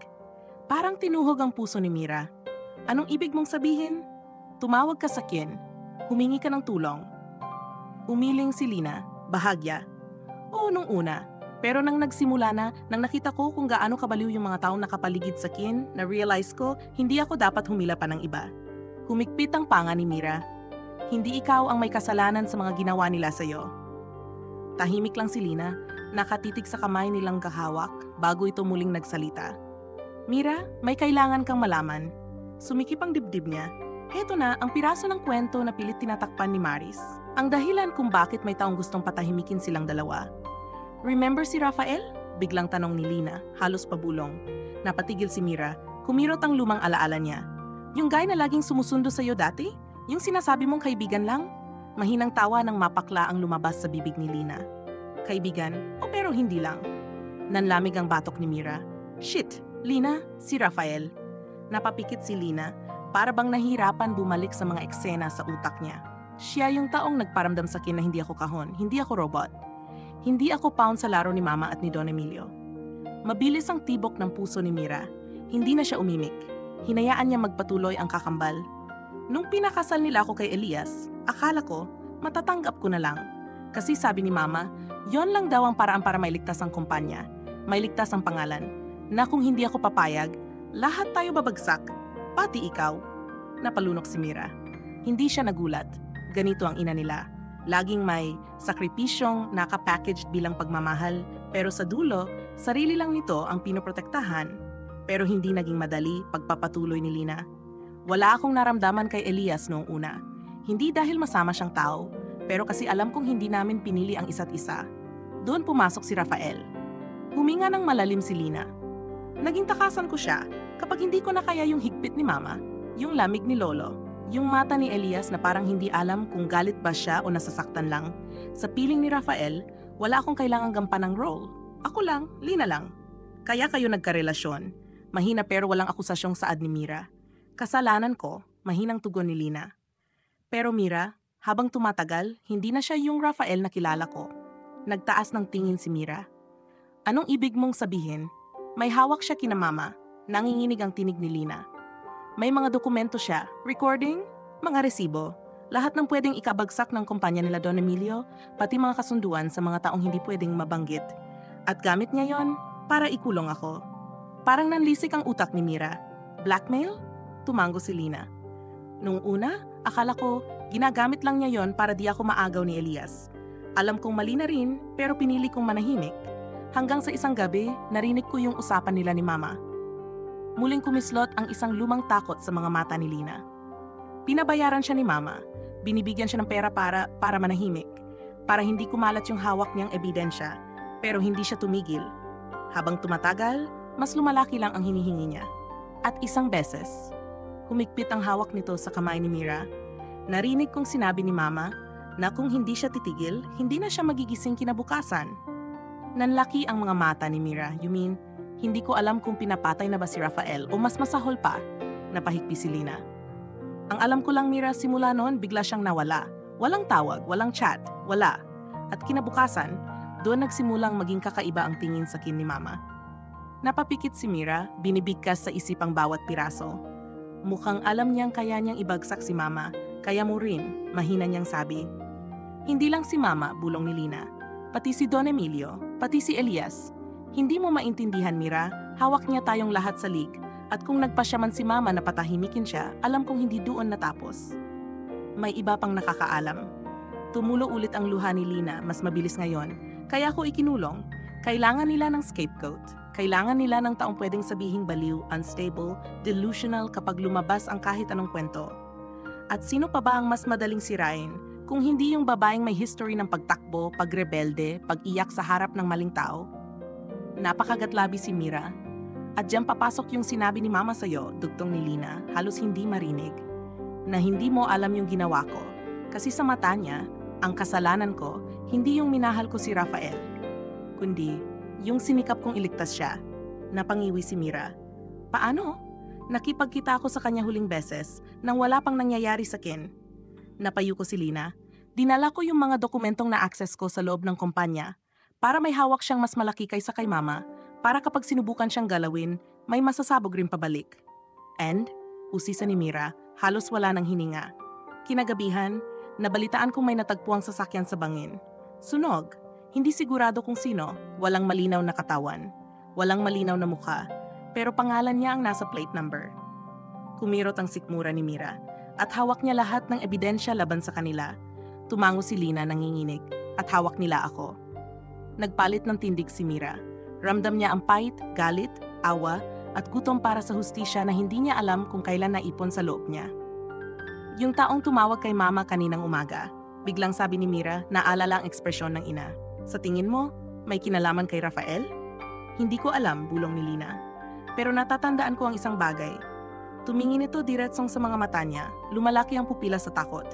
Parang tinuhog ang puso ni Mira. Anong ibig mong sabihin? Tumawag ka sa Kin. Humingi ka ng tulong. Umiling si Lina, bahagya. Oo, nung una. Pero nang nagsimula na, nang nakita ko kung gaano kabaliw yung mga taong nakapaligid sa Kin, na-realize ko, hindi ako dapat humila pa ng iba. Humigpit ang panga ni Mira. Hindi ikaw ang may kasalanan sa mga ginawa nila sa'yo. Tahimik lang si Lina, nakatitig sa kamay nilang kahawak bago ito muling nagsalita. Mira, may kailangan kang malaman. Sumikip ang dibdib niya. Heto na ang piraso ng kwento na pilit tinatakpan ni Maris. Ang dahilan kung bakit may taong gustong patahimikin silang dalawa. Remember si Rafael? Biglang tanong ni Lina, halos pabulong. Napatigil si Mira, kumirot ang lumang alaala niya. Yung guy na laging sumusundo sa'yo dati? Yung sinasabi mong kaibigan lang? Mahinang tawa ng mapakla ang lumabas sa bibig ni Lina. Kaibigan? O pero hindi lang. Nanlamig ang batok ni Mira. Shit, Lina, si Rafael. Napapikit si Lina, para bang nahirapan bumalik sa mga eksena sa utak niya. Siya yung taong nagparamdam sa akin na hindi ako kahon, hindi ako robot. Hindi ako pound sa laro ni Mama at ni Don Emilio. Mabilis ang tibok ng puso ni Mira. Hindi na siya umimik. Hinayaan niya magpatuloy ang kakambal. Nung pinakasal nila ako kay Elias, akala ko, matatanggap ko na lang. Kasi sabi ni Mama, yon lang daw ang paraan para mailigtas ang kumpanya, mailigtas ang pangalan, na kung hindi ako papayag, lahat tayo babagsak, pati ikaw. Napalunok si Mira. Hindi siya nagulat. Ganito ang ina nila. Laging may sakripisyong nakapackaged bilang pagmamahal, pero sa dulo, sarili lang nito ang pinoprotektahan. Pero hindi naging madali pagpapatuloy ni Lina. Wala akong naramdaman kay Elias noong una. Hindi dahil masama siyang tao, pero kasi alam kong hindi namin pinili ang isa't isa. Doon pumasok si Rafael. Huminga ng malalim si Lina. Naging takasan ko siya kapag hindi ko na kaya yung higpit ni Mama, yung lamig ni Lolo, yung mata ni Elias na parang hindi alam kung galit ba siya o nasasaktan lang. Sa piling ni Rafael, wala akong kailangang gampanan ng role. Ako lang, Lina lang. Kaya kayo nagkarelasyon. Mahina pero walang akusasyong saad ni Mira. Kasalanan ko, mahinang tugon ni Lina. Pero Mira, habang tumatagal, hindi na siya yung Rafael na kilala ko. Nagtaas ng tingin si Mira. Anong ibig mong sabihin? May hawak siya kina Mama. Nanginginig ang tinig ni Lina. May mga dokumento siya, recording, mga resibo. Lahat ng pwedeng ikabagsak ng kumpanya nila Don Emilio, pati mga kasunduan sa mga taong hindi pwedeng mabanggit. At gamit niya yon para ikulong ako. Parang nanlisik ang utak ni Mira. Blackmail? Tumango si Lina. Nung una, akala ko ginagamit lang niya yon para di ako maagaw ni Elias. Alam kong mali na rin, pero pinili kong manahimik. Hanggang sa isang gabi, narinig ko yung usapan nila ni Mama. Muling kumislot ang isang lumang takot sa mga mata ni Lina. Pinabayaran siya ni Mama. Binibigyan siya ng pera para manahimik. Para hindi kumalat yung hawak niyang ebidensya. Pero hindi siya tumigil. Habang tumatagal, mas lumalaki lang ang hinihingi niya. At isang beses, humigpit ang hawak nito sa kamay ni Mira. Narinig kong sinabi ni Mama na kung hindi siya titigil, hindi na siya magigising kinabukasan. Nanlaki ang mga mata ni Mira. You mean, hindi ko alam kung pinapatay na ba si Rafael o mas masahol pa, napahigpi si Lina. Ang alam ko lang, Mira, simula noon bigla siyang nawala. Walang tawag, walang chat, wala. At kinabukasan, doon nagsimulang maging kakaiba ang tingin sa akin ni Mama. Napapikit si Mira, binibigkas sa isip ang bawat piraso. Mukhang alam niyang kaya niyang ibagsak si Mama, kaya mo rin, mahina niyang sabi. Hindi lang si Mama, bulong ni Lina. Pati si Don Emilio, pati si Elias. Hindi mo maintindihan, Mira, hawak niya tayong lahat sa league. At kung nagpasya man si Mama na patahimikin siya, alam kong hindi doon natapos. May iba pang nakakaalam. Tumulo ulit ang luha ni Lina, mas mabilis ngayon. Kaya ako ikinulong. Kailangan nila ng scapegoat. Kailangan nila ng taong pwedeng sabihing baliw, unstable, delusional kapag lumabas ang kahit anong kwento. At sino pa ba ang mas madaling sirain kung hindi yung babaeng may history ng pagtakbo, pagrebelde, pag-iyak sa harap ng maling tao? Napakagatlabi si Mira. At diyan papasok yung sinabi ni Mama sa'yo, dugtong ni Lina, halos hindi marinig. Na hindi mo alam yung ginawa ko. Kasi sa mata niya, ang kasalanan ko, hindi yung minahal ko si Rafael. Kundi, yung sinikap kong iligtas siya. Napangiwi si Mira. Paano? Nakipagkita ako sa kanya huling beses nang wala pang nangyayari sa akin. Napayo ko si Lina. Dinala ko yung mga dokumentong na-access ko sa loob ng kumpanya para may hawak siyang mas malaki kaysa kay Mama para kapag sinubukan siyang galawin, may masasabog rin pabalik. And, usisa ni Mira, halos wala ng hininga. Kinagabihan, nabalitaan kong may natagpuang sasakyan sa bangin. Sunog. Hindi sigurado kung sino, walang malinaw na katawan, walang malinaw na mukha, pero pangalan niya ang nasa plate number. Kumirot ang sikmura ni Mira at hawak niya lahat ng ebidensya laban sa kanila. Tumango si Lina nanginginig at hawak nila ako. Nagpalit ng tindig si Mira. Ramdam niya ang pait, galit, awa at gutom para sa hustisya na hindi niya alam kung kailan naipon sa loob niya. Yung taong tumawag kay Mama kaninang umaga, biglang sabi ni Mira na alala ang ekspresyon ng ina. Sa tingin mo, may kinalaman kay Rafael? Hindi ko alam, bulong ni Lina. Pero natatandaan ko ang isang bagay. Tumingin ito diretsong sa mga mata niya, lumalaki ang pupila sa takot.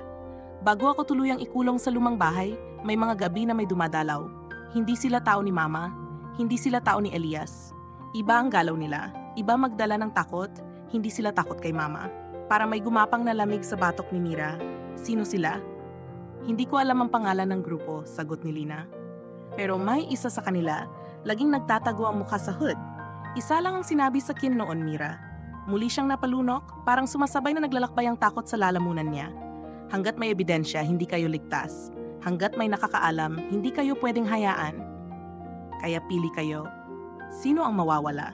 Bago ako tuluyang ikulong sa lumang bahay, may mga gabi na may dumadalaw. Hindi sila tao ni Mama, hindi sila tao ni Elias. Iba ang galaw nila, iba magdala ng takot, hindi sila takot kay Mama. Para may gumapang na lamig sa batok ni Mira. Sino sila? Hindi ko alam ang pangalan ng grupo, sagot ni Lina. Pero may isa sa kanila, laging nagtatago ang mukha sa hood. Isa lang ang sinabi sa kin noon, Mira. Muli siyang napalunok, parang sumasabay na naglalakbay ang takot sa lalamunan niya. Hanggat may ebidensya, hindi kayo ligtas. Hanggat may nakakaalam, hindi kayo pwedeng hayaan. Kaya pili kayo. Sino ang mawawala?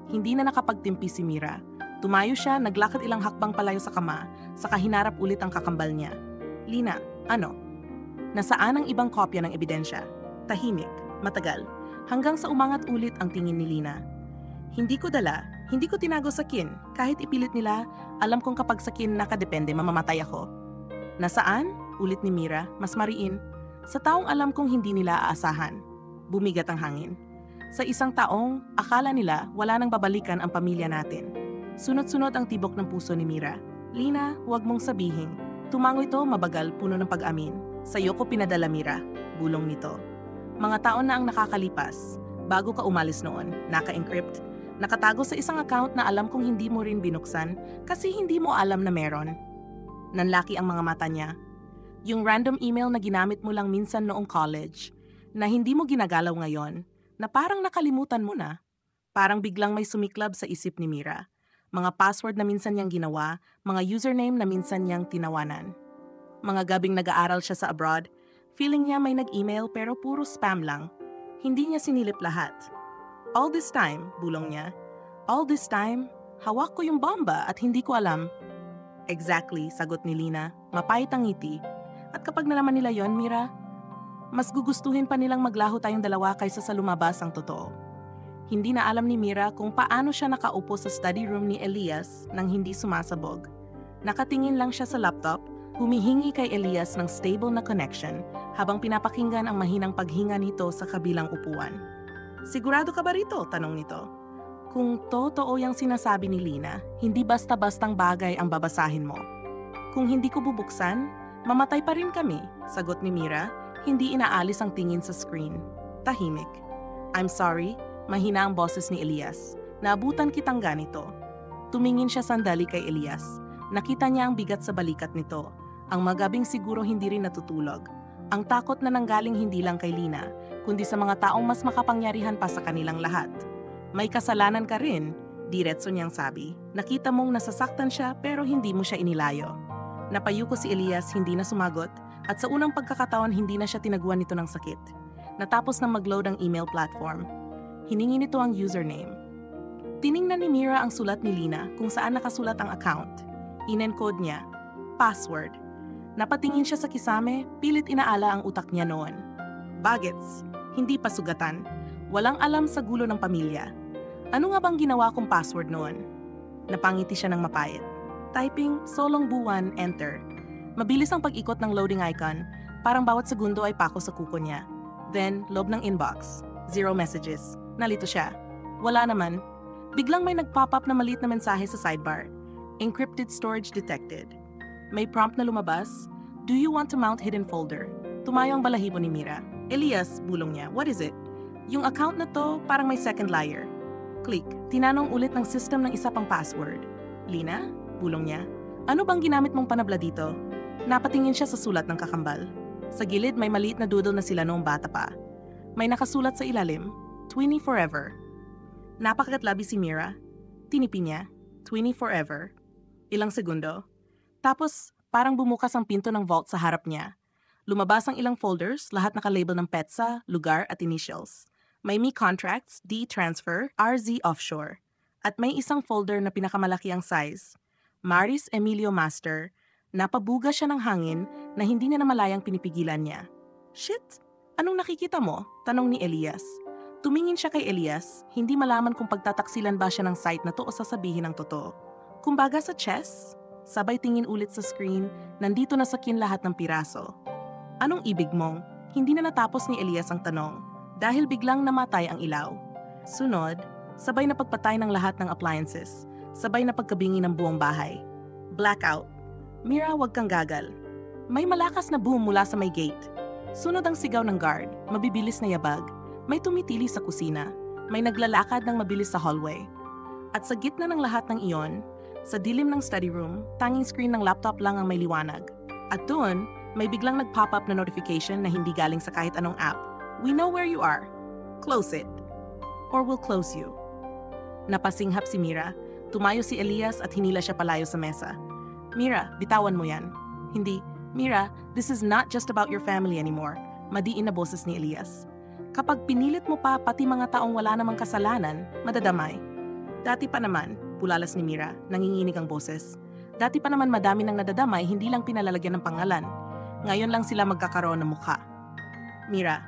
Hindi na nakapagtimpi si Mira. Tumayo siya, naglakad ilang hakbang palayo sa kama, saka hinarap ulit ang kakambal niya. Lina, ano? Nasaan ang ibang kopya ng ebidensya? Tahimik, matagal, hanggang sa umangat ulit ang tingin ni Lina. Hindi ko dala, hindi ko tinago sa kin. Kahit ipilit nila, alam kong kapag sa kin nakadepende, mamamatay ako. Nasaan? Ulit ni Mira, mas mariin. Sa taong alam kong hindi nila aasahan. Bumigat ang hangin. Sa isang taong, akala nila wala nang babalikan ang pamilya natin. Sunod-sunod ang tibok ng puso ni Mira. Lina, huwag mong sabihin. Tumango ito, mabagal, puno ng pag-amin. Sa'yo ko pinadala, Mira. Bulong nito. Mga taon na ang nakakalipas. Bago ka umalis noon, naka-encrypt. Nakatago sa isang account na alam kong hindi mo rin binuksan kasi hindi mo alam na meron. Nanlaki ang mga mata niya. Yung random email na ginamit mo lang minsan noong college, na hindi mo ginagalaw ngayon, na parang nakalimutan mo na. Parang biglang may sumiklab sa isip ni Mira. Mga password na minsan niyang ginawa, mga username na minsan niyang tinawanan. Mga gabing nag-aaral siya sa abroad, feeling niya may nag-email pero puro spam lang. Hindi niya sinilip lahat. All this time, bulong niya, all this time, hawak ko yung bomba at hindi ko alam. Exactly, sagot ni Lina, mapait ang ngiti. At kapag nalaman nila yon, Mira, mas gugustuhin pa nilang maglaho tayong dalawa kaysa sa lumabas ang totoo. Hindi na alam ni Mira kung paano siya nakaupo sa study room ni Elias nang hindi sumasabog. Nakatingin lang siya sa laptop, humihingi kay Elias ng stable na connection habang pinapakinggan ang mahinang paghinga nito sa kabilang upuan. Sigurado ka ba rito? Tanong nito. Kung totoo yung sinasabi ni Lina, hindi basta-bastang bagay ang babasahin mo. Kung hindi ko bubuksan, mamatay pa rin kami, sagot ni Mira. Hindi inaalis ang tingin sa screen. Tahimik. I'm sorry, mahina ang boses ni Elias. Naabutan kitang ganito. Tumingin siya sandali kay Elias. Nakita niya ang bigat sa balikat nito. Ang magabing siguro hindi rin natutulog. Ang takot na nanggaling hindi lang kay Lina, kundi sa mga taong mas makapangyarihan pa sa kanilang lahat. May kasalanan ka rin, diretso niyang sabi. Nakita mong nasasaktan siya pero hindi mo siya inilayo. Napayo ko si Elias, hindi na sumagot. At sa unang pagkakataon, hindi na siya tinaguan nito ng sakit. Natapos na mag-load ang email platform, hiningi nito ang username. Tiningnan ni Mira ang sulat ni Lina kung saan nakasulat ang account. In-encode niya, password. Napatingin siya sa kisame, pilit inaala ang utak niya noon. Bagets, hindi pa sugatan. Walang alam sa gulo ng pamilya. Ano nga bang ginawa kong password noon? Napangiti siya ng mapait. Typing, solong buwan, enter. Mabilis ang pag-ikot ng loading icon, parang bawat segundo ay pako sa kuko niya. Then, loob ng inbox. 0 messages. Nalito siya. Wala naman. Biglang may nag-pop up na maliit na mensahe sa sidebar. Encrypted storage detected. May prompt na lumabas. Do you want to mount hidden folder? Tumayo ang balahibo ni Mira. Elias, bulong niya. What is it? Yung account na to, parang may second layer. Click. Tinanong ulit ng system ng isa pang password. Lina? Bulong niya. Ano bang ginamit mong panabla dito? Napatingin siya sa sulat ng kakambal. Sa gilid may maliit na doodle na sila noong bata pa. May nakasulat sa ilalim, Twinnie Forever. Napakatlabi si Mira. Tinipi niya, Twinnie Forever. Ilang segundo. Tapos parang bumukas ang pinto ng vault sa harap niya. Lumabas ang ilang folders, lahat nakalabel ng petsa, lugar at initials. May Me Contracts, D Transfer, RZ Offshore. At may isang folder na pinakamalaki ang size. Maris Emilio Master. Napabuga siya ng hangin na hindi na namalayang pinipigilan niya. Shit! Anong nakikita mo? Tanong ni Elias. Tumingin siya kay Elias, hindi malaman kung pagtataksilan ba siya ng site na to o sasabihin ng totoo. Kumbaga sa chess, sabay tingin ulit sa screen, nandito na sa kin lahat ng piraso. Anong ibig mong? Hindi na natapos ni Elias ang tanong, dahil biglang namatay ang ilaw. Sunod, sabay na pagpatay ng lahat ng appliances, sabay na pagkabingi ng buong bahay. Blackout. Mira, wag kang gagal. May malakas na boom mula sa may gate. Sunod ang sigaw ng guard, mabibilis na yabag. May tumitili sa kusina. May naglalakad ng mabilis sa hallway. At sa gitna ng lahat ng iyon, sa dilim ng study room, tanging screen ng laptop lang ang may liwanag. At doon, may biglang nag-pop up na notification na hindi galing sa kahit anong app. We know where you are. Close it. Or we'll close you. Napasinghap si Mira. Tumayo si Elias at hinila siya palayo sa mesa. Mira, bitawan mo yan. Hindi. Mira, this is not just about your family anymore. Madiin na boses ni Elias. Kapag pinilit mo pa pati mga taong wala namang kasalanan, madadamay. Dati pa naman, pulalas ni Mira, nanginginig ang boses. Dati pa naman madami nang nadadamay, hindi lang pinalalagyan ng pangalan. Ngayon lang sila magkakaroon ng mukha. Mira,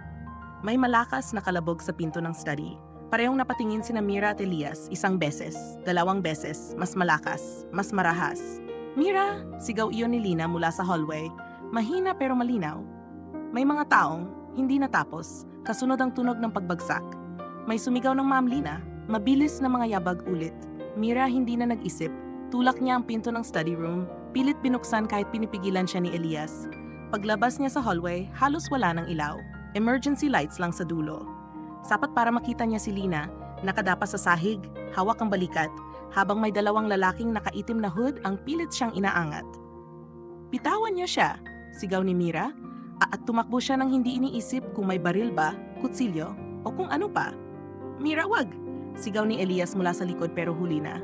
may malakas na kalabog sa pinto ng study. Parehong napatingin sina Mira at Elias, 1 beses, 2 beses, mas malakas, mas marahas. Mira, sigaw iyon ni Lina mula sa hallway, mahina pero malinaw. May mga taong, hindi natapos, kasunod ang tunog ng pagbagsak. May sumigaw ng Ma'am Lina, mabilis na mga yabag ulit. Mira hindi na nag-isip, tulak niya ang pinto ng study room, pilit binuksan kahit pinipigilan siya ni Elias. Paglabas niya sa hallway, halos wala ng ilaw. Emergency lights lang sa dulo. Sapat para makita niya si Lina, nakadapa sa sahig, hawak ang balikat, habang may 2 lalaking nakaitim na hood ang pilit siyang inaangat. Bitawan niyo siya, sigaw ni Mira, at tumakbo siya nang hindi iniisip kung may baril ba, kutsilyo, o kung ano pa. Mira, wag! Sigaw ni Elias mula sa likod pero huli na.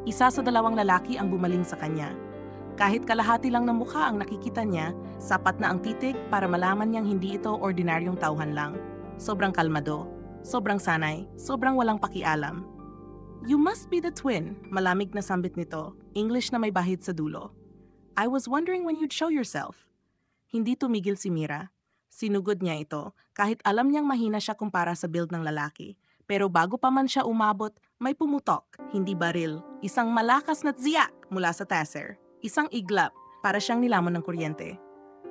Isa sa 2 lalaki ang bumaling sa kanya. Kahit kalahati lang ng mukha ang nakikita niya, sapat na ang titig para malaman niyang hindi ito ordinaryong tauhan lang. Sobrang kalmado, sobrang sanay, sobrang walang pakialam. You must be the twin, malamig na sambit nito, English na may bahid sa dulo. I was wondering when you'd show yourself. Hindi tumigil si Mira. Sinugod niya ito, kahit alam niyang mahina siya kumpara sa build ng lalaki. Pero bago pa man siya umabot, may pumutok, hindi baril. Isang malakas na tsiyak mula sa taser. Isang iglap, para siyang nilamon ng kuryente.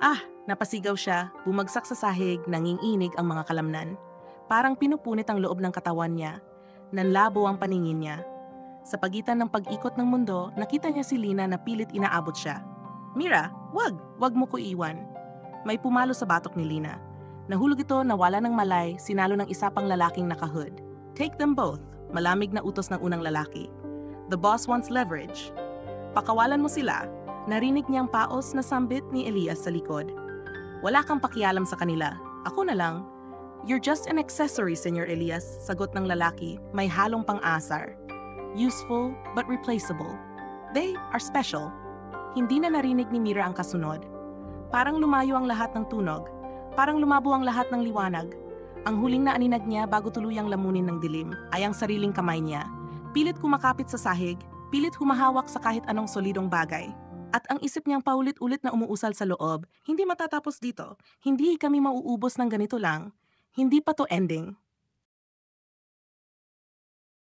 Ah, napasigaw siya, bumagsak sa sahig, nanginginig ang mga kalamnan. Parang pinupunit ang loob ng katawan niya. Nanlabo ang paningin niya. Sa pagitan ng pag-ikot ng mundo, nakita niya si Lina na pilit inaabot siya. Mira, wag! Wag mo ko iwan. May pumalo sa batok ni Lina. Nahulog ito, nawala ng malay, sinalo ng isa pang lalaking nakahood. Take them both, malamig na utos ng unang lalaki. The boss wants leverage. Pakawalan mo sila. Narinig niyang paos na sambit ni Elias sa likod. Wala kang pakialam sa kanila. Ako na lang. You're just an accessory, Senyor Elias, sagot ng lalaki, may halong pang-asar. Useful but replaceable. They are special. Hindi na narinig ni Mira ang kasunod. Parang lumayo ang lahat ng tunog. Parang lumabo ang lahat ng liwanag. Ang huling na aninag niya bago tuluyang lamunin ng dilim ay ang sariling kamay niya. Pilit kumakapit sa sahig, pilit humahawak sa kahit anong solidong bagay. At ang isip niyang paulit-ulit na umuusal sa loob, hindi matatapos dito. Hindi kami mauubos ng ganito lang. Hindi pa to ending.